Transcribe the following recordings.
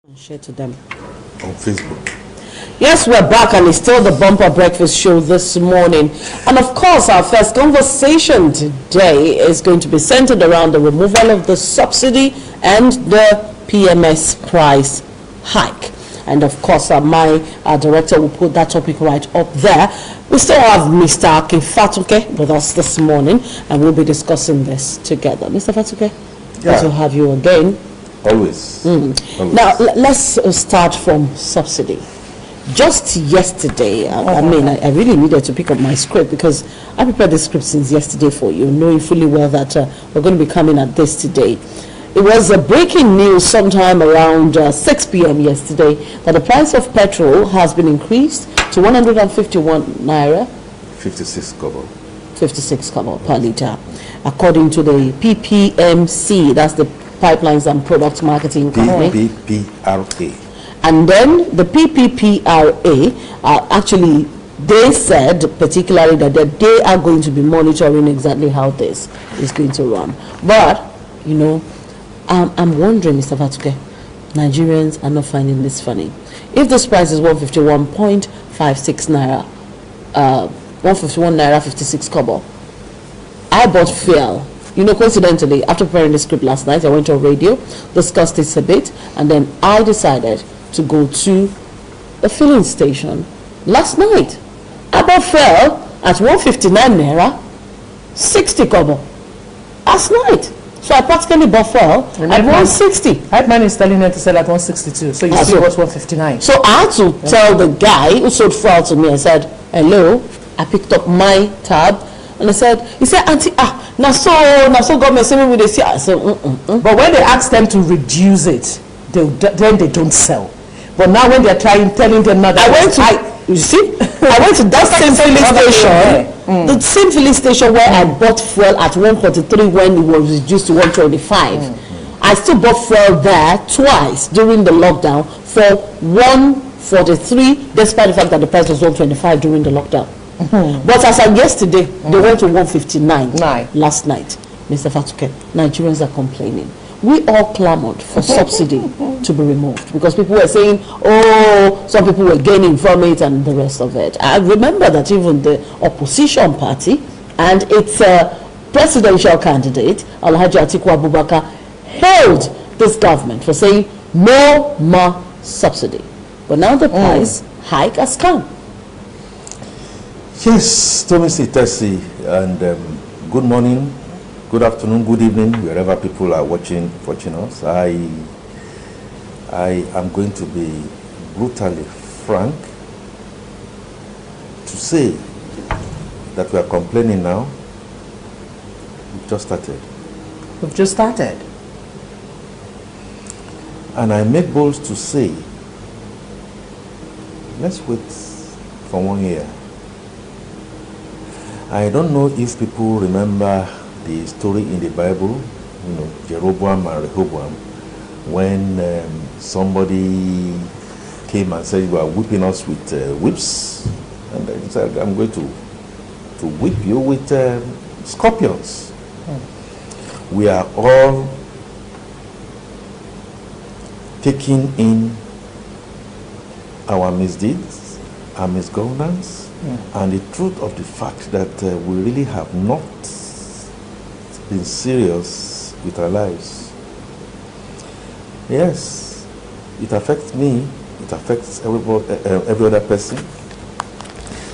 And share to them on Facebook. Yes, we're back, and it's still the Bumper Breakfast Show this morning. And of course, our first conversation today is going to be centered around the removal of the subsidy and the PMS price hike. And of course, my director will put that topic right up there. We still have Mr. Akin Fatuke with us this morning, and we'll be discussing this together. Mr. Fatuke, good to have you again. Always. Always. Now, let's start from subsidy. Just yesterday, I really needed to pick up my script because I prepared the script since yesterday for you, knowing fully well that we're going to be coming at this today. It was a breaking news sometime around 6 p.m. yesterday that the price of petrol has been increased to 151 naira. 56 kobo. 56 kobo per litre. According to the PPMC, that's the Pipelines and Product Marketing Company. PPPRA. And then the PPPRA, actually, they said particularly that they are going to be monitoring exactly how this is going to run. But, you know, I'm wondering, Mr. Fatuke, Nigerians are not finding this funny. If this price is 151.56 naira, 151 naira 56 kobo, I bought fuel. You know, coincidentally, after preparing the script last night, I went on radio, discussed this a bit, and then I decided to go to the filling station last night. I bought fuel at 159 naira 60 kobo last night. So I practically bought fuel at 160. I man is telling her to sell at 162, so you still got 159. So I had to tell the guy who sold fuel to me, I said, hello, I picked up my tab, and he said, Auntie, now so government say we they see. I said, But when they ask them to reduce it, then they don't sell. But now when they're telling them now that I went to that same filling station, the same filling station where I bought fuel at 143 when it was reduced to 125. I still bought fuel there twice during the lockdown for 143, despite the fact that the price was 125 during the lockdown. But as of yesterday, they went to 159 last night. Mr. Fatuke, Nigerians are complaining. We all clamored for subsidy to be removed because people were saying, oh, some people were gaining from it and the rest of it. I remember that even the opposition party and its presidential candidate, Alhaji Atiku Abubakar, hailed this government for saying no more subsidy. But now the price hike has come. Yes, Thomas Itesi, and good morning, good afternoon, good evening, wherever people are watching us. I am going to be brutally frank to say that we are complaining now. We've just started. We've just started. And I make bold to say, let's wait for 1 year. I don't know if people remember the story in the Bible, you know, Jeroboam and Rehoboam, when somebody came and said, you are whipping us with whips, and he said, I'm going to whip you with scorpions. We are all taking in our misdeeds, our misgovernance, and the truth of the fact that we really have not been serious with our lives. Yes, it affects me, it affects every other person,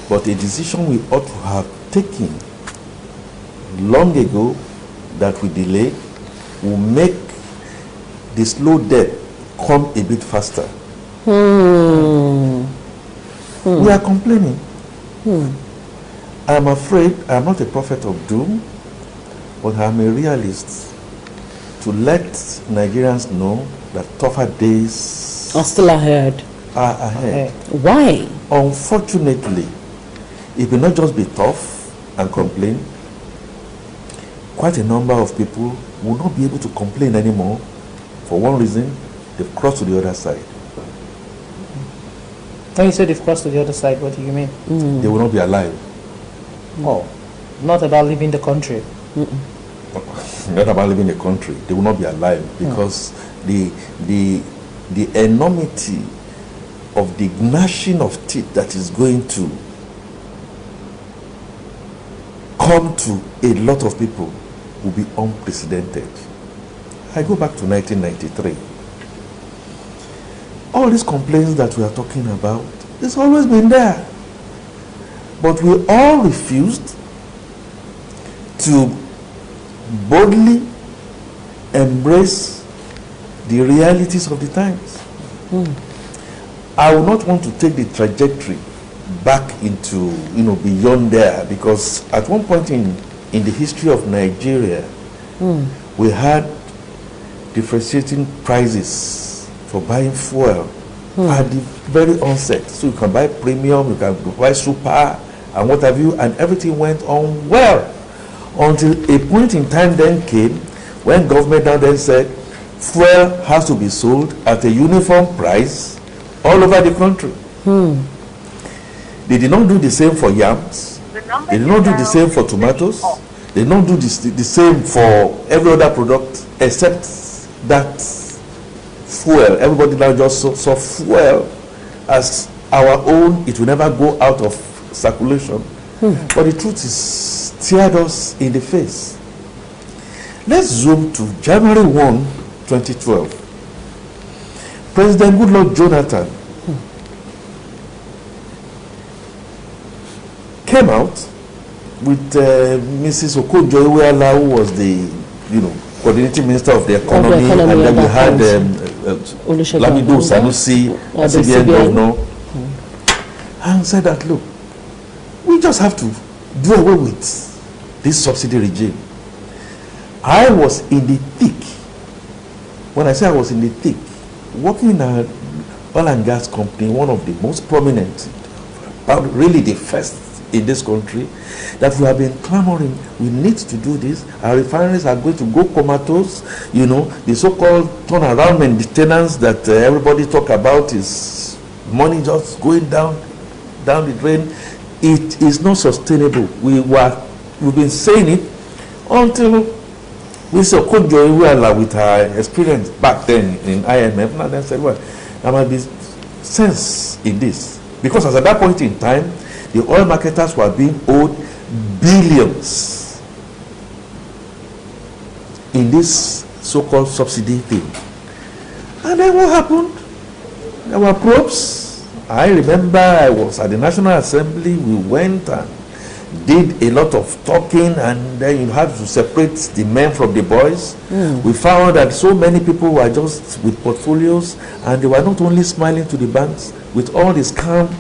but a decision we ought to have taken long ago that we delay will make the slow death come a bit faster. We are complaining. I'm afraid I'm not a prophet of doom, but I'm a realist to let Nigerians know that tougher days are still ahead. Why? Unfortunately, it will not just be tough and complain. Quite a number of people will not be able to complain anymore. For one reason, they've crossed to the other side. When you say they've crossed to the other side, what do you mean? They will not be alive. Oh, not about leaving the country. Not about leaving the country. They will not be alive because the the enormity of the gnashing of teeth that is going to come to a lot of people will be unprecedented. I go back to 1993. All these complaints that we are talking about, it's always been there. But we all refused to boldly embrace the realities of the times. I will not want to take the trajectory back into, beyond there, because at one point in the history of Nigeria, we had differentiating prices for buying fuel at the very onset. So you can buy premium, you can buy super, and what have you, and everything went on well until a point in time then came when government now then said fuel has to be sold at a uniform price all over the country. They did not do the same for yams. They did not do the same for tomatoes. They did not do the same for every other product except that fuel. Everybody now just saw fuel as our own. It will never go out of circulation. But the truth is, stared us in the face. Let's zoom to January 1, 2012. President Goodluck Jonathan came out with Mrs. Okonjo-Iweala, who was the, coordinating minister of the economy, and then we had Lamido Sanusi, CBN governor, and said that, look, we just have to do away with this subsidy regime. I was in the thick. When I say I was in the thick, working in an oil and gas company, one of the most prominent, really the first in this country, that we have been clamoring, we need to do this. Our refineries are going to go comatose. The so-called turnaround maintenance that everybody talk about is money just going down the drain. It is not sustainable. We've been saying it until we saw Okonjo-Iweala with her experience back then in IMF. Now then said, well, there might be sense in this, because at that point in time, the oil marketers were being owed billions in this so-called subsidy thing. And then what happened? There were probes. I remember I was at the National Assembly. We went and did a lot of talking, and then you had to separate the men from the boys. We found that so many people were just with portfolios, and they were not only smiling to the banks with all the scam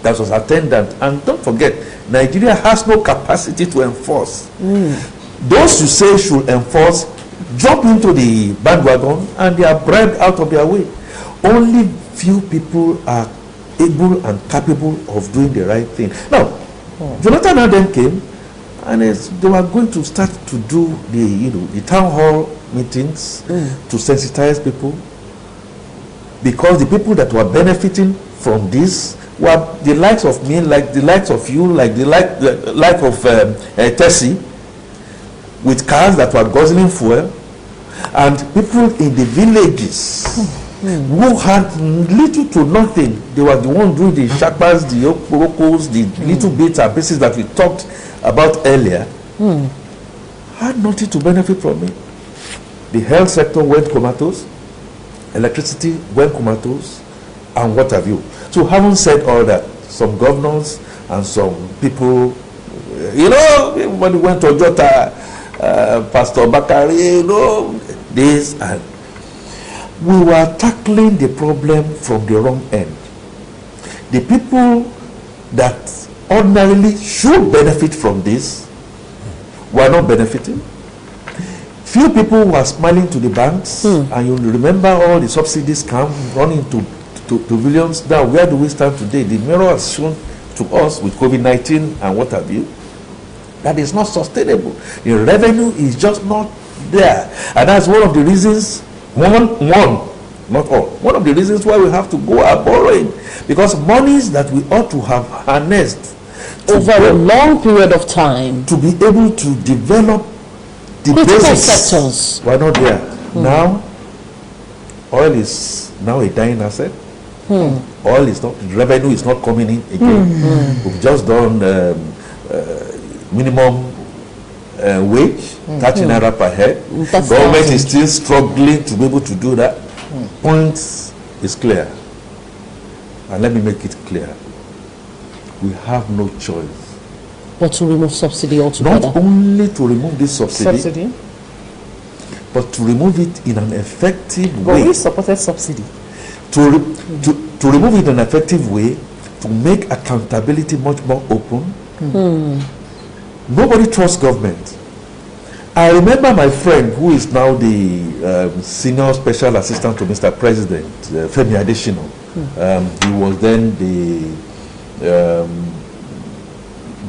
that was attendant. And don't forget, Nigeria has no capacity to enforce. Those you say should enforce jump into the bandwagon and they are bribed out of their way. Only few people are able and capable of doing the right thing. Now, Jonathan now then came, and they were going to start to do the town hall meetings to sensitize people, because the people that were benefiting from this were the likes of me, like the likes of you, like the like of Tessie, with cars that were guzzling fuel, and people in the villages who had little to nothing. They were the ones doing the shapas, the oporokos, the little bits and pieces that we talked about earlier, had nothing to benefit from it. The health sector went comatose, electricity went comatose, and what have you. So having said all that, some governors and some people, everybody went to Jota, Pastor Bakari, this, and we were tackling the problem from the wrong end. The people that ordinarily should benefit from this were not benefiting. Few people were smiling to the banks, and you remember all the subsidies come running to billions. Now, where do we stand today? The mirror has shown to us with COVID-19 and what have you, that is not sustainable. The revenue is just not there. And that's one of the reasons, not all, one of the reasons why we have to go out borrowing. Because monies that we ought to have harnessed over a long period of time to be able to develop the critical basics sectors were not there. Now, oil is now a dying asset. Oil is not, revenue is not coming in again. We've just done minimum wage, 30 naira per head. Government is still struggling to be able to do that. Point is clear. And let me make it clear. We have no choice but to remove subsidy altogether. Not only to remove this subsidy, but to remove it in an effective way. But we supported subsidy. To remove it in an effective way, to make accountability much more open. Nobody trusts government. I remember my friend, who is now the senior special assistant to Mr. President, Femi Adesina. He was then the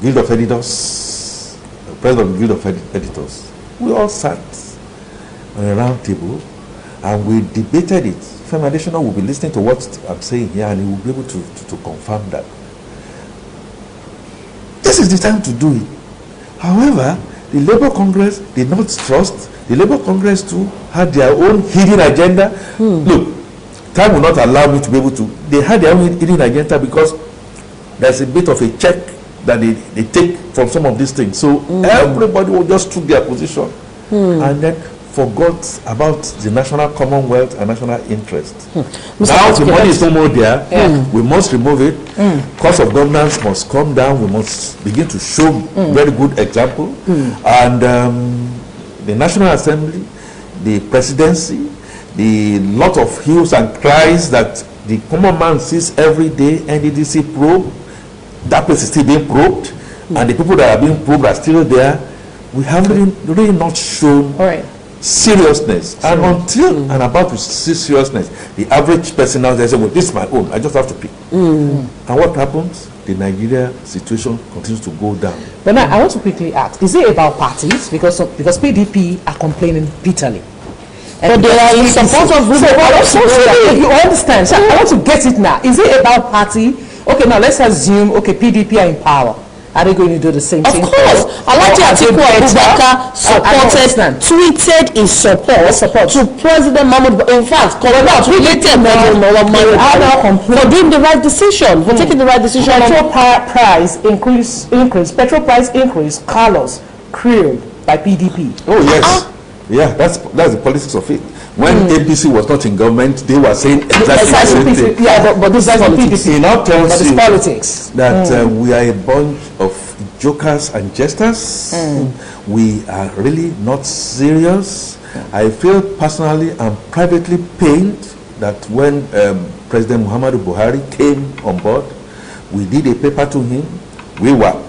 Guild of Editors, president of the Guild of Editors. We all sat on a round table and we debated it. Femi Adesina will be listening to what I'm saying here and he will be able to confirm that. This is the time to do it. However, the Labour Congress did not trust. The Labour Congress too had their own hidden agenda. Look, time will not allow me to be able to. They had their own hidden agenda because there's a bit of a check that they take from some of these things. So everybody will just took their position and then forgot about the national commonwealth and national interest. Now the money is no more there. We must remove it. Cost of governance must come down. We must begin to show very good example. And the National Assembly, the presidency, the lot of hues and cries that the common man sees every day, NDDC probe, that place is still being probed, and the people that are being probed are still there. We have really not shown seriousness. And until and about to see seriousness, the average person now they say, well, this is my own, I just have to pick. And what happens? The Nigeria situation continues to go down. But now I want to quickly ask, is it about parties? Because PDP are complaining bitterly. But they are in support of you understand? So I want to get it now. Is it about party? Okay, now let's assume, PDP are in power. Are they going to do the same thing? Of course. Alhaji Atiku Abubakar tweeted in support to President Mahmoud. In fact, congratulated for doing the right decision, for taking the right decision. Petrol price increase. Petrol price increase. Carlos crilled by PDP. Oh yes, yeah. That's the politics of it. When APC was not in government, they were saying exactly the same thing. Yeah, but this is politics. It now tells you politics that we are a bunch of jokers and jesters. We are really not serious. I feel personally and privately pained that when President Muhammadu Buhari came on board, we did a paper to him. We were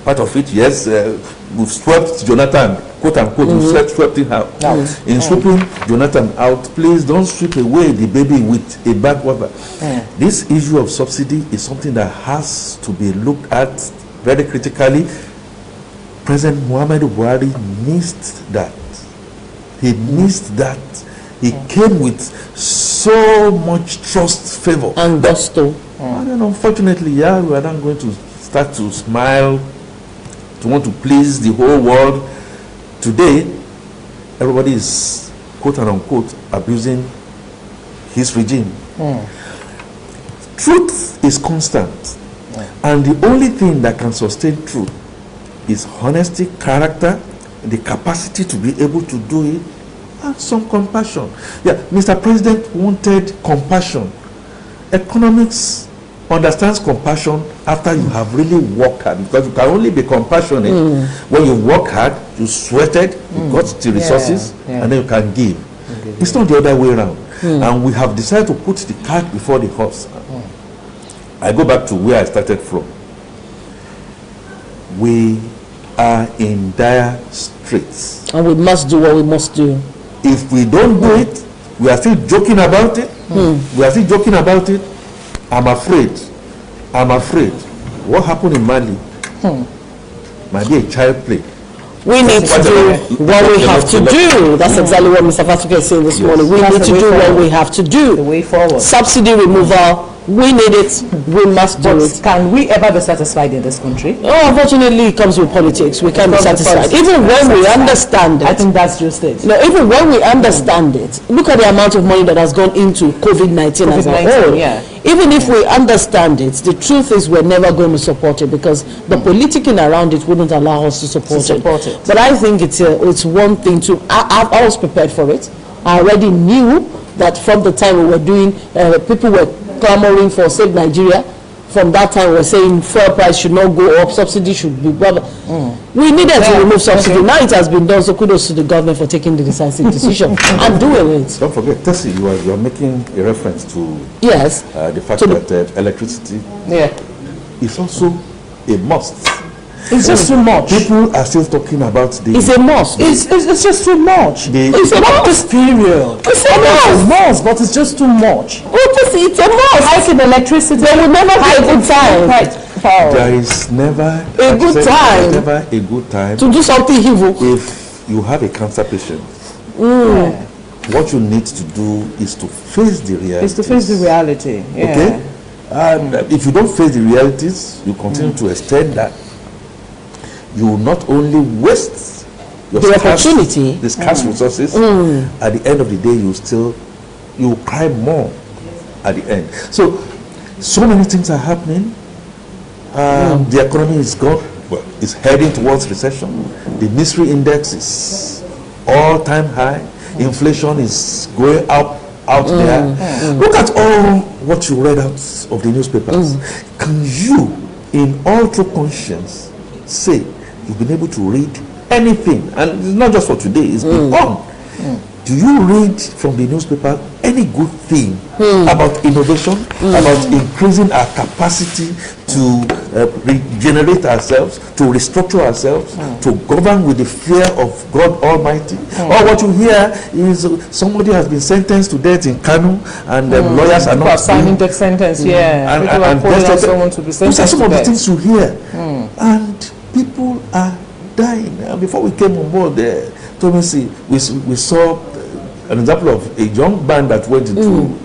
part of it. Yes, we've swept Jonathan, quote unquote, we've swept him out. In sweeping Jonathan out, please don't sweep away the baby with a bathwater. This issue of subsidy is something that has to be looked at very critically. President Muhammadu Buhari missed that. He missed that. He came with so much trust, favor, and gusto. And then unfortunately, we are not going to start to smile, to want to please the whole world. Today, everybody is, quote and unquote, abusing his regime. Truth is constant. And the only thing that can sustain truth is honesty, character, the capacity to be able to do it, and some compassion. Yeah, Mr. President wanted compassion. Economics understands compassion after you have really worked hard, because you can only be compassionate when you work hard, you sweated, you got the resources, and then you can give. It's not the other way around. And we have decided to put the cart before the horse. I go back to where I started from. We are in dire straits. And we must do what we must do. If we don't do it, we are still joking about it. We are still joking about it. I'm afraid. What happened in Mali might be a child play. We need to do what we have to do. That's exactly what Mr. Fatuke is saying this morning. We need to do what we have to do. The way forward. Subsidy removal We need it. We must do But it. can we ever be satisfied in this country? Oh, unfortunately, it comes with politics. We can't be satisfied. Even when we understand it. I think that's just it. No, even when we understand it, look at the amount of money that has gone into COVID-19 as a whole. Yeah. Even if we understand it, the truth is we're never going to support it because the politicking around it wouldn't allow us to support it. But I think it's one thing to. I was prepared for it. I already knew that from the time we were doing, people were clamoring for Save Nigeria. From that time, we were saying fuel price should not go up, subsidy should be blah, blah. We needed to remove subsidy. Now it has been done, so kudos to the government for taking the decisive decision and doing it. Don't forget, Tessie, you are making a reference to Yes. The fact that electricity is also a must. It's just too much. People are still talking about the... It's a must. It's just too much. It's a must. This period. It's a must. But it's just too much. It's a must. Hiking electricity. There will never be a good time. There is never a good time. Never a good time to do something evil. If you have a cancer patient, what you need to do is to face the reality. Is to face the reality. Yeah. Okay? And if you don't face the realities, you continue to extend that. You will not only waste your the opportunity, the scarce resources. At the end of the day, you will cry more at the end. So many things are happening. The economy is gone. Well, it's heading towards recession. The misery index is all-time high. Inflation is going up out there. Look at all what you read out of the newspapers. Can you, in all true conscience, say you've been able to read anything? And it's not just for today, it's been on. Do you read from the newspaper any good thing about innovation, about increasing our capacity to regenerate ourselves, to restructure ourselves, to govern with the fear of God Almighty? Or what you hear is somebody has been sentenced to death in Kanu and lawyers are not signing death sentence. People are calling on someone to be sentenced. Those are some of the things you hear. And people are dying. And before we came on board there, we saw an example of a young man that went into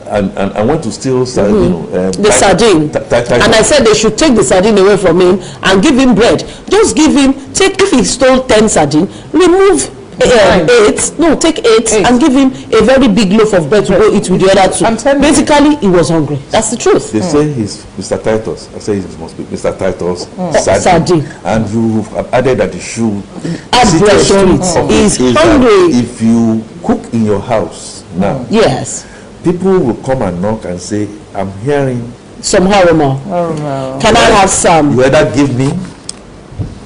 and went to steal the sardine. And I said they should take the sardine away from him and give him bread. Just give him, if he stole 10 sardine, remove 8, take 8 and give him a very big loaf of bread to go eat with the other 2. Basically, he was hungry. That's the truth. They say he's Mr. Titus. I say it must be Mr. Titus sardine. And you have added that he should add bread to it. He's hungry. If you cook in your house now, yes, people will come and knock and say, I'm hearing some harima. Can I have some? You either give me.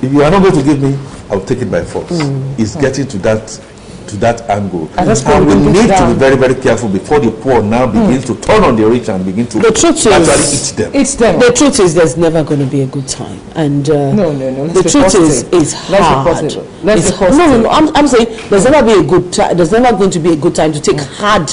If you are not going to give me, I'll take it by force. It's getting to that angle. And we need to be very, very careful before the poor now begins to turn on the rich and begin to actually eat them. The truth is there's never going to be a good time. And no. The truth is hard. Let's be positive. No, I'm saying there's never be a good time. There's never going to be a good time to take hard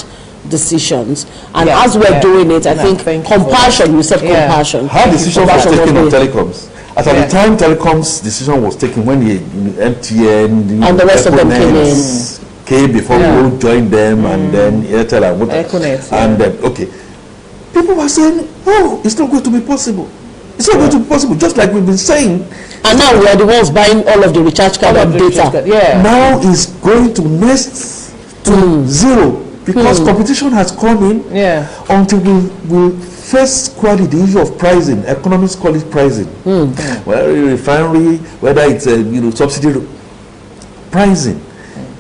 decisions. And as we're doing it, I think compassion, you said compassion. Hard decisions were taken on telecoms. At the time telecom's decision was taken, when the MTN and the rest of them came before we joined them, and then Airtel and what and then people were saying, oh, it's not going to be possible. It's not going to be possible, just like we've been saying. And now we are the ones buying all of the recharge card and data. Now it's going to nest to zero because competition has come in until we first squarely the issue of pricing. Economists call it pricing. Well, refinery, whether it's subsidy pricing.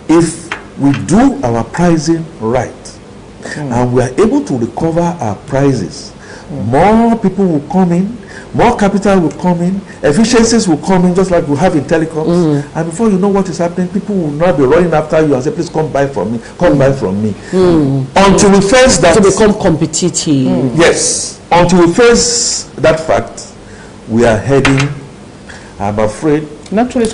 If we do our pricing right and we are able to recover our prices, more people will come in, more capital will come in, efficiencies will come in, just like we have in telecoms. And before you know what is happening, people will not be running after you and say, please come buy from me, buy from me. Until we face that. To become competitive. Yes. Until we face that fact, we are heading, I'm afraid, naturally,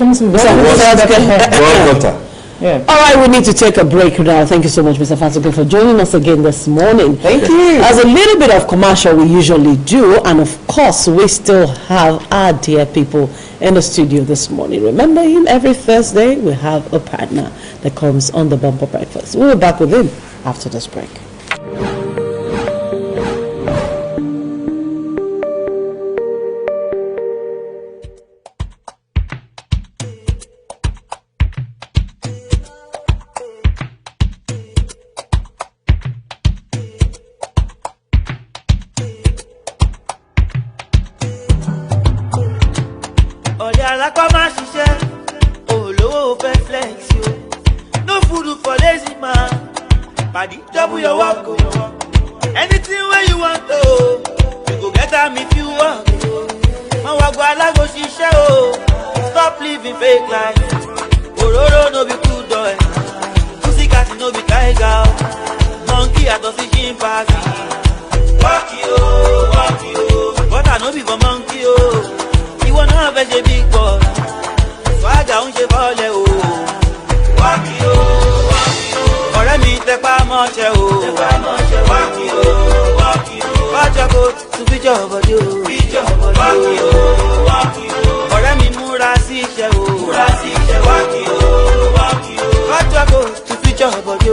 All right, we need to take a break now. Thank you so much, Mr. Fatigo, for joining us again this morning. Thank you. As a little bit of commercial we usually do, and of course, we still have our dear people in the studio this morning. Remember him, every Thursday, we have a partner that comes on the Bumper Breakfast. We'll be back with him after this break. Malakwa ma ṣiṣẹ́, olówó fẹ́ flex yo. No food for lazy man. Paddy, double your work. Anything where you want to, you go get am if you want. Mawagwa alago ṣiṣẹ́ o. Stop living fake life. Ororo no be cool doy. Pussycat no be tiger. Monkey atosi chimpanzee. Walk you. But I no be for monkey o. You wanna have a big boy. Swagger on ṣe bọ́ọ̀lẹ̀ o. Walk you. Ọ̀rẹ́ mi tẹpá mọ́ṣẹ́ o. Walk you. Wájà kó tún bíjọ́ bọ́dé o. Walk you. Ọ̀rẹ́ mi múra sí iṣẹ́ o. Walk you. Wájà kó tún bíjọ́ bọ́dé o.